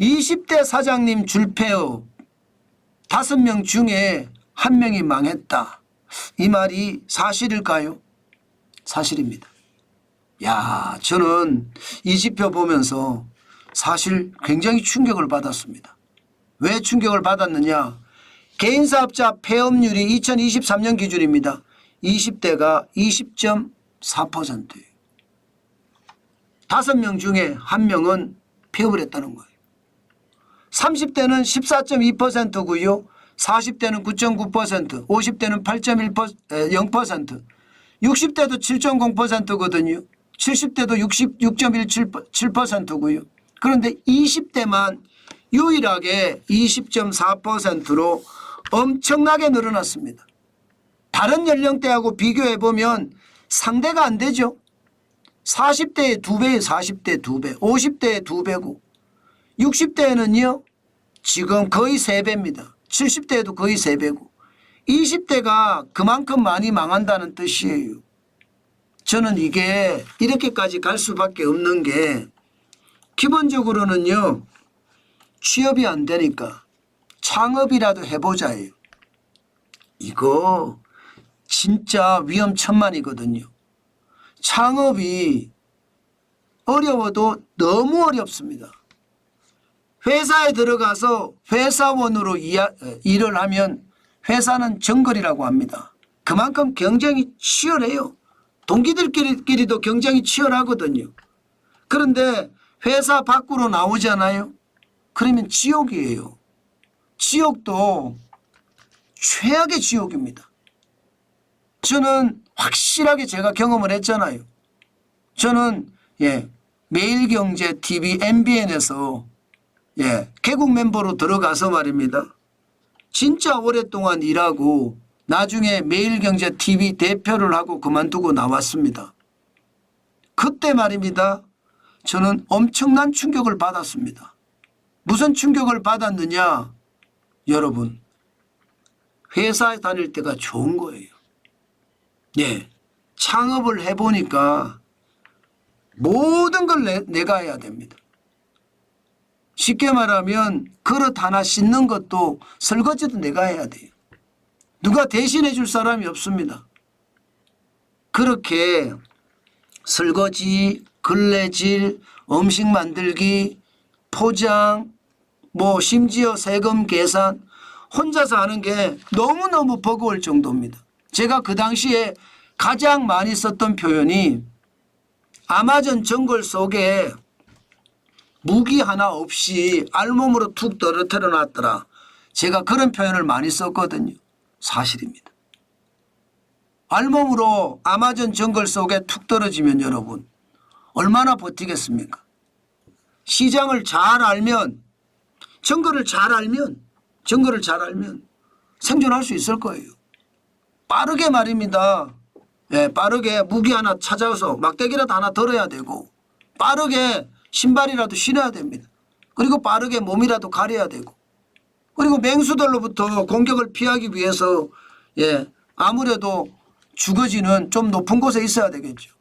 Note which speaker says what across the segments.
Speaker 1: 20대 사장님 줄폐업 5명 중에 1명이 망했다. 이 말이 사실일까요? 사실입니다. 야, 저는 이 지표 보면서 사실 굉장히 충격을 받았습니다. 왜 충격을 받았느냐? 개인사업자 폐업률이 2023년 기준입니다. 20대가 20.4%예요. 5명 중에 1명은 폐업을 했다는 거예요. 30대는 14.2%고요. 40대는 9.9%, 50대는 8.0%, 60대도 7.0%거든요. 70대도 66.17%고요. 그런데 20대만 유일하게 20.4%로 엄청나게 늘어났습니다. 다른 연령대하고 비교해보면 상대가 안 되죠. 40대의 2배에 40대 2배, 50대의 2배고 60대에는요 지금 거의 3배입니다. 70대에도 거의 3배고 20대가 그만큼 많이 망한다는 뜻이에요. 저는 이게 이렇게까지 갈 수밖에 없는 게 기본적으로는요 취업이 안 되니까 창업이라도 해보자예요. 이거 진짜 위험천만이거든요. 창업이 어려워도 너무 어렵습니다. 회사에 들어가서 회사원으로 일을 하면 회사는 정글이라고 합니다. 그만큼 경쟁이 치열해요. 동기들끼리도 경쟁이 치열하거든요. 그런데 회사 밖으로 나오잖아요. 그러면 지옥이에요. 지옥도 최악의 지옥입니다. 저는 확실하게 제가 경험을 했잖아요. 저는 매일경제TV MBN에서 개국 멤버로 들어가서 말입니다. 진짜 오랫동안 일하고 나중에 매일경제TV 대표를 하고 그만두고 나왔습니다. 그때 말입니다. 저는 엄청난 충격을 받았습니다. 무슨 충격을 받았느냐? 여러분, 회사에 다닐 때가 좋은 거예요. 창업을 해보니까 모든 걸 내가 해야 됩니다. 쉽게 말하면 그릇 하나 씻는 것도 설거지도 내가 해야 돼요. 누가 대신해 줄 사람이 없습니다. 그렇게 설거지, 걸레질, 음식 만들기, 포장, 심지어 세금 계산 혼자서 하는 게 너무너무 버거울 정도입니다. 제가 그 당시에 가장 많이 썼던 표현이 아마존 정글 속에 무기 하나 없이 알몸으로 툭 떨어뜨려 놨더라. 제가 그런 표현을 많이 썼거든요. 사실입니다. 알몸으로 아마존 정글 속에 툭 떨어지면 여러분 얼마나 버티겠습니까? 시장을 잘 알면 정글을 잘 알면 생존할 수 있을 거예요. 빠르게 말입니다. 빠르게 무기 하나 찾아서 막대기라도 하나 들어야 되고 빠르게 신발이라도 신어야 됩니다. 그리고 빠르게 몸이라도 가려야 되고 그리고 맹수들로부터 공격을 피하기 위해서 아무래도 주거지는 좀 높은 곳에 있어야 되겠죠.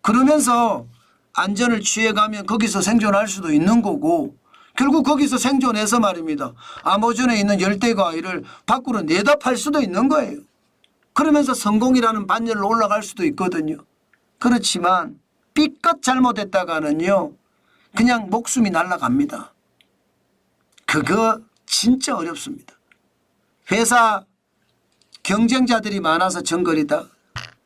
Speaker 1: 그러면서 안전을 취해가면 거기서 생존할 수도 있는 거고 결국 거기서 생존해서 말입니다. 아마존에 있는 열대과일을 밖으로 내다 팔 수도 있는 거예요. 그러면서 성공이라는 반열로 올라갈 수도 있거든요. 그렇지만 삐끗 잘못했다가는요. 그냥 목숨이 날아갑니다. 그거 진짜 어렵습니다. 회사 경쟁자들이 많아서 정글이다.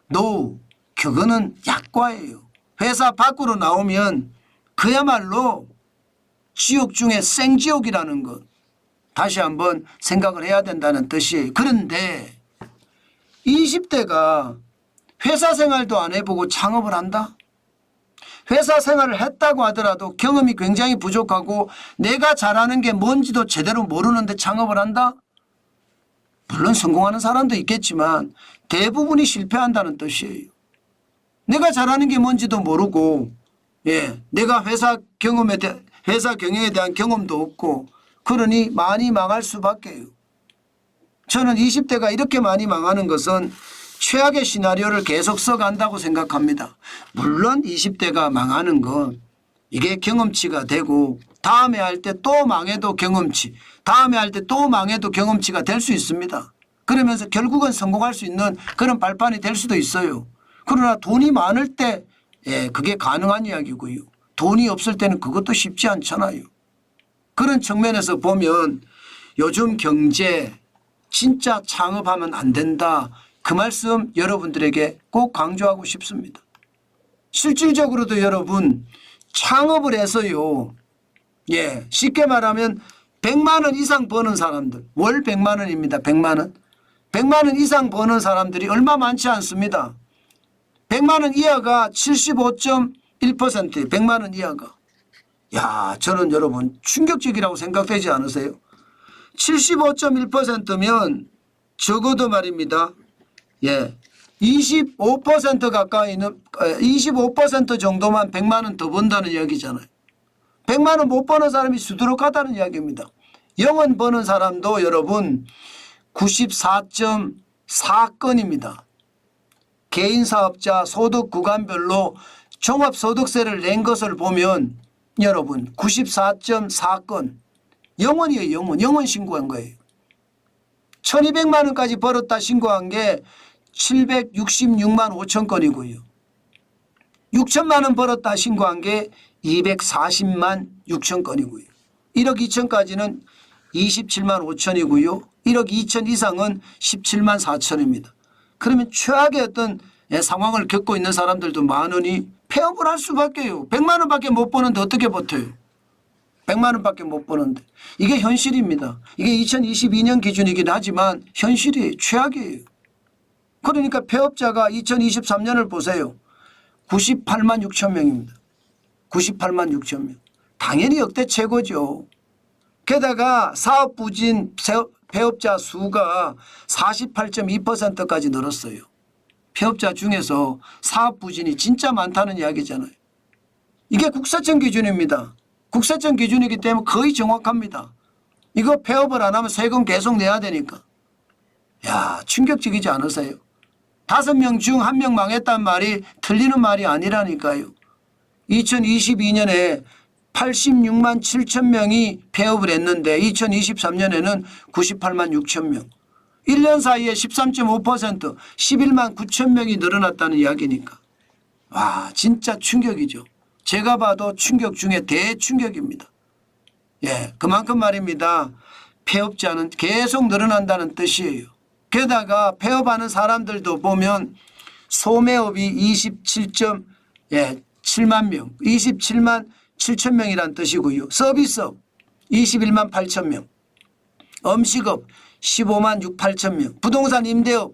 Speaker 1: 노, 그거는 약과예요. 회사 밖으로 나오면 그야말로 지옥 중에 생지옥이라는 것 다시 한번 생각을 해야 된다는 뜻이에요. 그런데 20대가 회사 생활도 안 해보고 창업을 한다? 회사 생활을 했다고 하더라도 경험이 굉장히 부족하고 내가 잘하는 게 뭔지도 제대로 모르는데 창업을 한다? 물론 성공하는 사람도 있겠지만 대부분이 실패한다는 뜻이에요. 내가 잘하는 게 뭔지도 모르고 내가 회사 경영에 대한 경험도 없고 그러니 많이 망할 수밖에요. 저는 20대가 이렇게 많이 망하는 것은 최악의 시나리오를 계속 써간다고 생각합니다. 물론 20대가 망하는 건 이게 경험치가 되고 다음에 할 때 또 망해도 경험치, 다음에 할 때 또 망해도 경험치가 될 수 있습니다. 그러면서 결국은 성공할 수 있는 그런 발판이 될 수도 있어요. 그러나 돈이 많을 때 그게 가능한 이야기고요. 돈이 없을 때는 그것도 쉽지 않잖아요. 그런 측면에서 보면 요즘 경제 진짜 창업하면 안 된다. 그 말씀 여러분들에게 꼭 강조하고 싶습니다. 실질적으로도 여러분 창업을 해서요. 쉽게 말하면 100만 원 이상 버는 사람들, 월 100만 원입니다. 100만 원. 100만 원 이상 버는 사람들이 얼마 많지 않습니다. 100만 원 이하가 75.1%예요. 100만 원 이하가. 저는 여러분 충격적이라고 생각되지 않으세요? 75.1%면 적어도 말입니다. 25% 가까이는 25% 정도만 100만 원 더 번다는 이야기잖아요. 100만 원 못 버는 사람이 수두룩하다는 이야기입니다. 영원 버는 사람도 여러분 94.4건입니다. 개인사업자 소득 구간별로 종합소득세를 낸 것을 보면 여러분 94.4건 영원이에요. 영원 신고한 거예요. 1200만 원까지 벌었다 신고한 게 766만 5천 건이고요. 6천만 원 벌었다 신고한 게 240만 6천 건이고요. 1억 2천까지는 27만 5천이고요. 1억 2천 이상은 17만 4천입니다. 그러면 최악의 어떤 상황을 겪고 있는 사람들도 많으니 폐업을 할 수밖에요. 100만 원밖에 못 버는데 어떻게 버텨요. 100만 원밖에 못 버는데. 이게 현실입니다. 이게 2022년 기준이긴 하지만 현실이 최악이에요. 그러니까 폐업자가 2023년을 보세요. 98만 6천 명입니다. 98만 6천 명. 당연히 역대 최고죠. 게다가 사업부진 폐업자 수가 48.2%까지 늘었어요. 폐업자 중에서 사업부진이 진짜 많다는 이야기잖아요. 이게 국세청 기준입니다. 국세청 기준이기 때문에 거의 정확합니다. 이거 폐업을 안 하면 세금 계속 내야 되니까. 충격적이지 않으세요? 5명 중 1명 망했단 말이 틀리는 말이 아니라니까요. 2022년에 86만 7천 명이 폐업을 했는데 2023년에는 98만 6천 명. 1년 사이에 13.5% 11만 9천 명이 늘어났다는 이야기니까. 진짜 충격이죠. 제가 봐도 충격 중에 대충격입니다. 그만큼 말입니다. 폐업자는 계속 늘어난다는 뜻이에요. 게다가 폐업하는 사람들도 보면 소매업이 27.7만 명, 27만 7천 명이란 뜻이고요. 서비스업 21만 8천 명, 음식업 15만 6, 8천 명, 부동산 임대업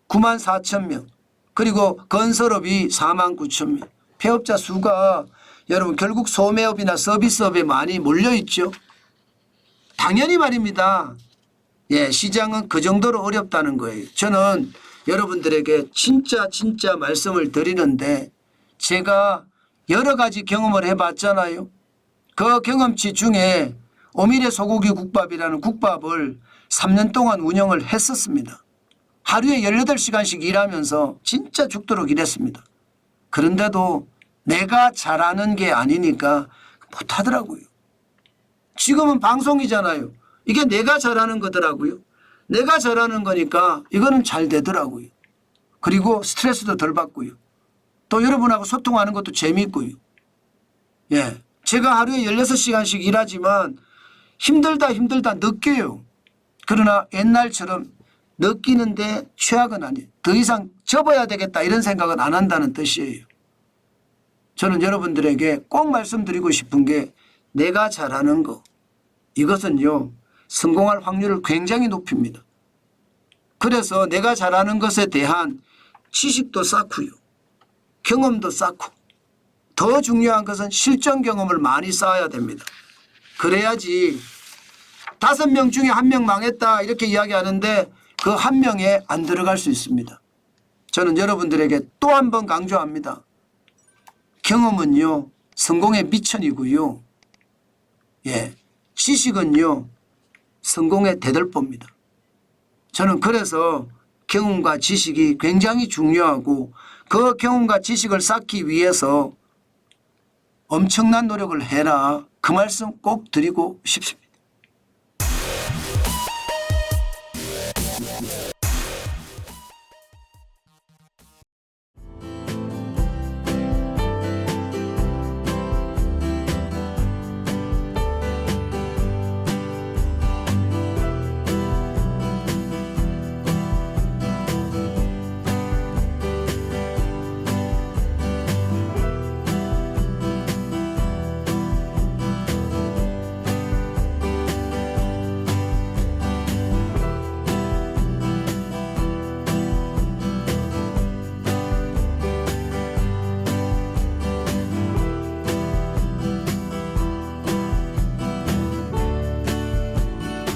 Speaker 1: 9만 4천 명, 그리고 건설업이 4만 9천 명. 폐업자 수가 여러분 결국 소매업이나 서비스업에 많이 몰려있죠. 당연히 말입니다. 시장은 그 정도로 어렵다는 거예요. 저는 여러분들에게 진짜 말씀을 드리는데 제가 여러 가지 경험을 해봤잖아요. 그 경험치 중에 오미래 소고기 국밥이라는 국밥을 3년 동안 운영을 했었습니다. 하루에 18시간씩 일하면서 진짜 죽도록 일했습니다. 그런데도 내가 잘하는 게 아니니까 못하더라고요. 지금은 방송이잖아요. 이게 내가 잘하는 거더라고요. 내가 잘하는 거니까 이거는 잘 되더라고요. 그리고 스트레스도 덜 받고요. 또 여러분하고 소통하는 것도 재미있고요. 제가 하루에 16시간씩 일하지만 힘들다 느껴요. 그러나 옛날처럼 느끼는데 최악은 아니에요. 더 이상 접어야 되겠다 이런 생각은 안 한다는 뜻이에요. 저는 여러분들에게 꼭 말씀드리고 싶은 게 내가 잘하는 거 이것은요 성공할 확률을 굉장히 높입니다. 그래서 내가 잘하는 것에 대한 지식도 쌓고요. 경험도 쌓고 더 중요한 것은 실전 경험을 많이 쌓아야 됩니다. 그래야지 5명 중에 1명 망했다 이렇게 이야기하는데 그 1명에 안 들어갈 수 있습니다. 저는 여러분들에게 또 한 번 강조합니다. 경험은요 성공의 미천이고요. 지식은요 성공의 대들보입니다. 저는 그래서 경험과 지식이 굉장히 중요하고 그 경험과 지식을 쌓기 위해서 엄청난 노력을 해라. 그 말씀 꼭 드리고 싶습니다.